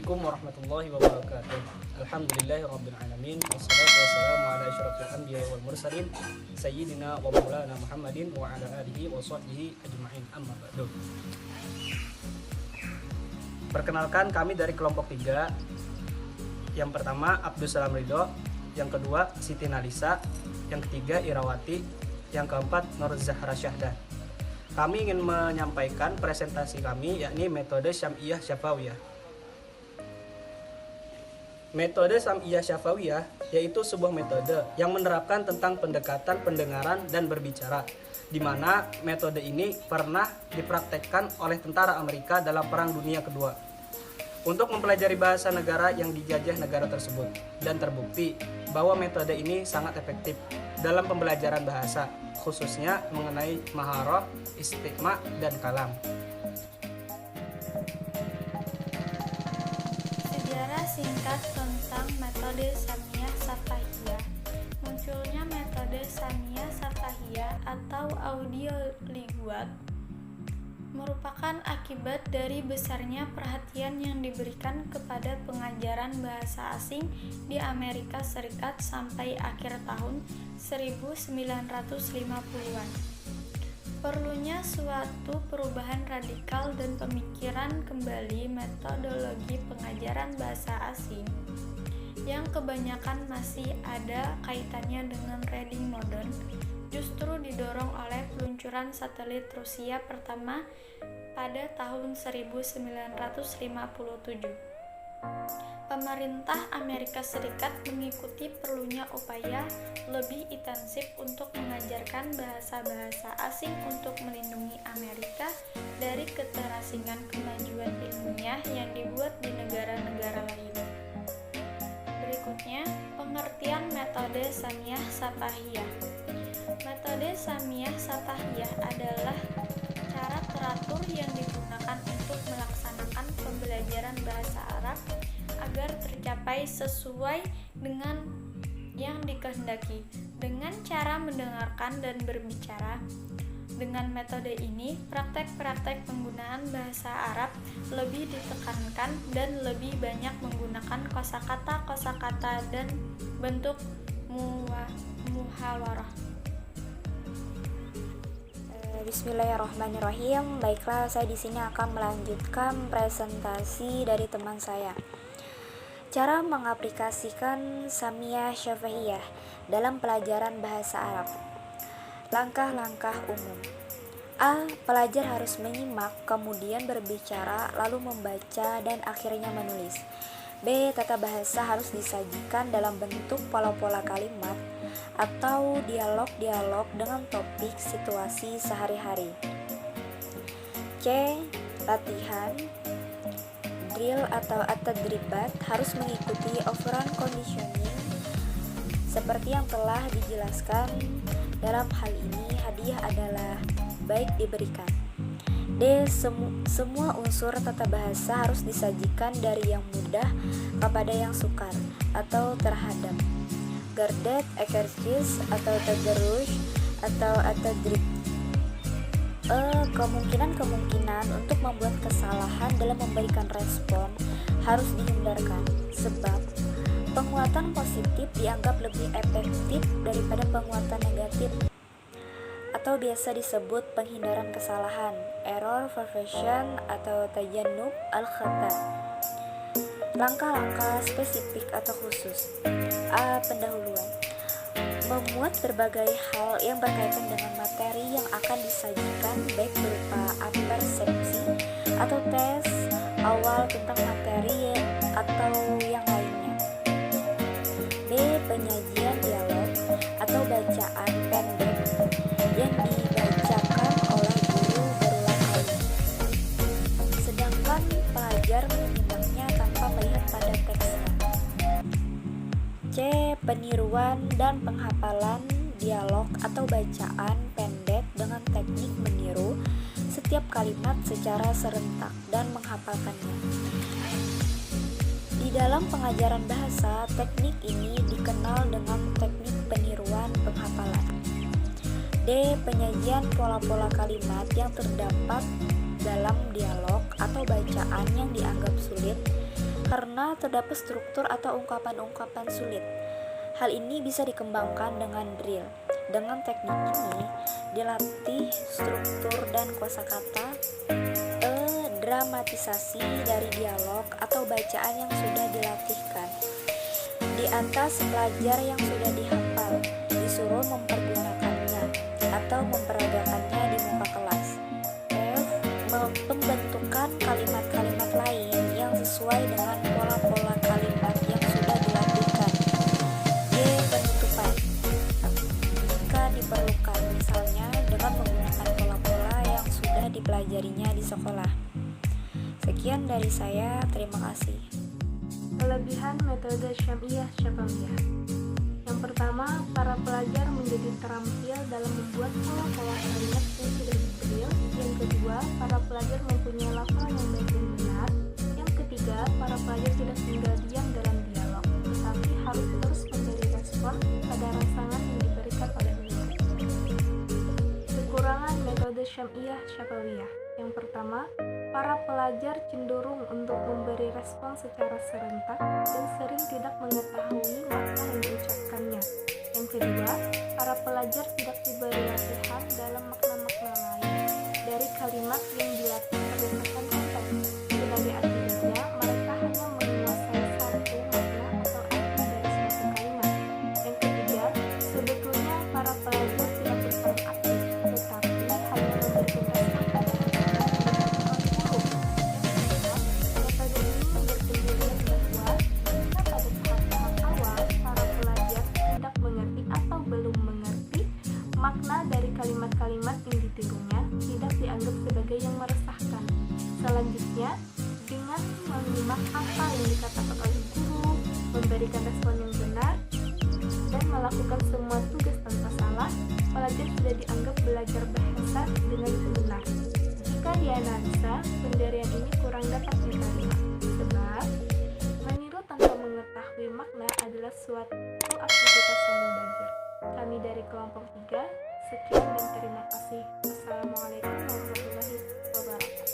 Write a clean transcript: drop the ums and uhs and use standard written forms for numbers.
Assalamualaikum warahmatullahi wabarakatuh. Alhamdulillahirabbil alamin wassalatu wassalamu ala asyrofil anbiya'i wal mursalin sayyidina wa maulana Muhammadin wa ala alihi wa sahbihi ajma'in, amma ba'du. Perkenalkan, kami dari kelompok 3. Yang pertama Abdus Salam Ridho, yang kedua Siti Nalisa, yang ketiga Irawati, yang keempat Nur Zahra Syahdah. Kami ingin menyampaikan presentasi kami, yakni metode Syam'iyah Syafawiyah. Metode Syam'iyah Syafawiyah yaitu sebuah metode yang menerapkan tentang pendekatan pendengaran dan berbicara, di mana metode ini pernah dipraktekkan oleh tentara Amerika dalam Perang Dunia Kedua untuk mempelajari bahasa negara yang dijajah negara tersebut, dan terbukti bahwa metode ini sangat efektif dalam pembelajaran bahasa, khususnya mengenai maharah, istiqma, dan kalam. Sejarah singkat tentang metode Syam'iyah Syafawiyah. Munculnya metode Syam'iyah Syafawiyah atau audiolingual merupakan akibat dari besarnya perhatian yang diberikan kepada pengajaran bahasa asing di Amerika Serikat sampai akhir tahun 1950-an. Perlunya suatu perubahan radikal dan pemikiran kembali metodologi pengajaran bahasa asing yang kebanyakan masih ada kaitannya dengan reading modern, justru didorong oleh peluncuran satelit Rusia pertama pada tahun 1957. Pemerintah Amerika Serikat mengikuti perlunya upaya lebih intensif untuk mengajarkan bahasa-bahasa asing untuk melindungi Amerika dari keterasingan kemajuan ilmiah yang dibuat di negara-negara lain. Berikutnya, pengertian metode Syam'iyah Syafawiyah. Metode Syam'iyah Syafawiyah adalah cara teratur yang digunakan untuk melaksanakan pembelajaran bahasa Arab agar tercapai sesuai dengan yang dikehendaki dengan cara mendengarkan dan berbicara. Dengan metode ini, praktek-praktek penggunaan bahasa Arab lebih ditekankan dan lebih banyak menggunakan kosakata dan bentuk muhawarah. Bismillahirrahmanirrahim. Baiklah, saya di sini akan melanjutkan presentasi dari teman saya. Cara mengaplikasikan Syam'iyah Syafawiyah dalam pelajaran bahasa Arab. Langkah-langkah umum. A. Pelajar harus menyimak, kemudian berbicara, lalu membaca, dan akhirnya menulis. B. Tata bahasa harus disajikan dalam bentuk pola-pola kalimat atau dialog-dialog dengan topik situasi sehari-hari. C. Latihan drill atau at-tadribat harus mengikuti operant conditioning seperti yang telah dijelaskan. Dalam hal ini hadiah adalah baik diberikan. D. Semua unsur tata bahasa harus disajikan dari yang mudah kepada yang sukar atau terhadap. Gardet, exercise atau tadarush atau at-tadrib. Kemungkinan untuk membuat kesalahan dalam memberikan respon harus dihindarkan, sebab penguatan positif dianggap lebih efektif daripada penguatan negatif, atau biasa disebut penghindaran kesalahan, error prevention atau tajannub al-khata. Langkah-langkah spesifik atau khusus. A. Pendahuluan. Memuat berbagai hal yang berkaitan dengan materi yang akan disajikan, baik berupa persepsi atau tes awal tentang materi atau yang lainnya. B. Penyajian dialog atau bacaan pendek yang dibacakan oleh guru berulang kali, sedangkan pelajar menyimaknya tanpa melihat pada teksnya. C. Peniruan dan penghafalan dialog atau bacaan pendek dengan teknik meniru setiap kalimat secara serentak dan menghafalkannya. Di dalam pengajaran bahasa, teknik ini dikenal dengan teknik peniruan penghafalan. D. Penyajian pola-pola kalimat yang terdapat dalam dialog atau bacaan yang dianggap sulit karena terdapat struktur atau ungkapan-ungkapan sulit. Hal ini bisa dikembangkan dengan drill. Dengan teknik ini dilatih struktur dan kosakata, dramatisasi dari dialog atau bacaan yang sudah dilatihkan. Di atas, pelajar yang sudah dihafal disuruh mempergunakannya atau memperagakannya di muka kelas. F. Pembentukan kalimat-kalimat lain yang sesuai dengan pola-pola kalimat yang sudah dilatihkan. G. Penutupan jika diperlukan, misalnya dengan menggunakan pola-pola yang sudah dipelajarinya di sekolah. Sekian dari saya, terima kasih. Kelebihan metode Syam'iyah Syafawiyah. Yang pertama, para pelajar menjadi terampil dalam membuat pola-pola kalimat yang sudah didrill. Yang kedua, para pelajar mempunyai lafal yang baik dan benar. Yang ketiga, para pelajar tidak tinggal diam dalam dialog, tetapi harus terus memberi respon pada rangsangan yang diberikan oleh guru. Kekurangan metode Syam'iyah Syafawiyah. Yang pertama, para pelajar cenderung untuk memberi respon secara serentak dan sering tidak mengetahui makna yang diucapkannya. Yang kedua, para pelajar tidak diberi latihan dalam makna-makna lain dari kalimat yang dilatih berdasarkan konteks. Sebagai akibatnya, mereka hanya menguasai satu makna atau arti dari suatu kalimat. Yang ketiga, sebetulnya para pelajar tidak berperan aktif, tetapi hanya memberikan respon pada makna dari kalimat-kalimat yang ditirunya tidak dianggap sebagai yang meresahkan. Selanjutnya, dengan menyimak apa yang dikatakan oleh guru, memberikan respon yang benar, dan melakukan semua tugas tanpa salah, pelajar sudah dianggap belajar bahasa dengan benar. Jika dianalisa, pendirian ini kurang dapat diterima, sebab meniru tanpa mengetahui makna adalah suatu aktivitas yang mubazir. Kami dari kelompok 3, sekian dan terima kasih. Assalamualaikum warahmatullahi wabarakatuh.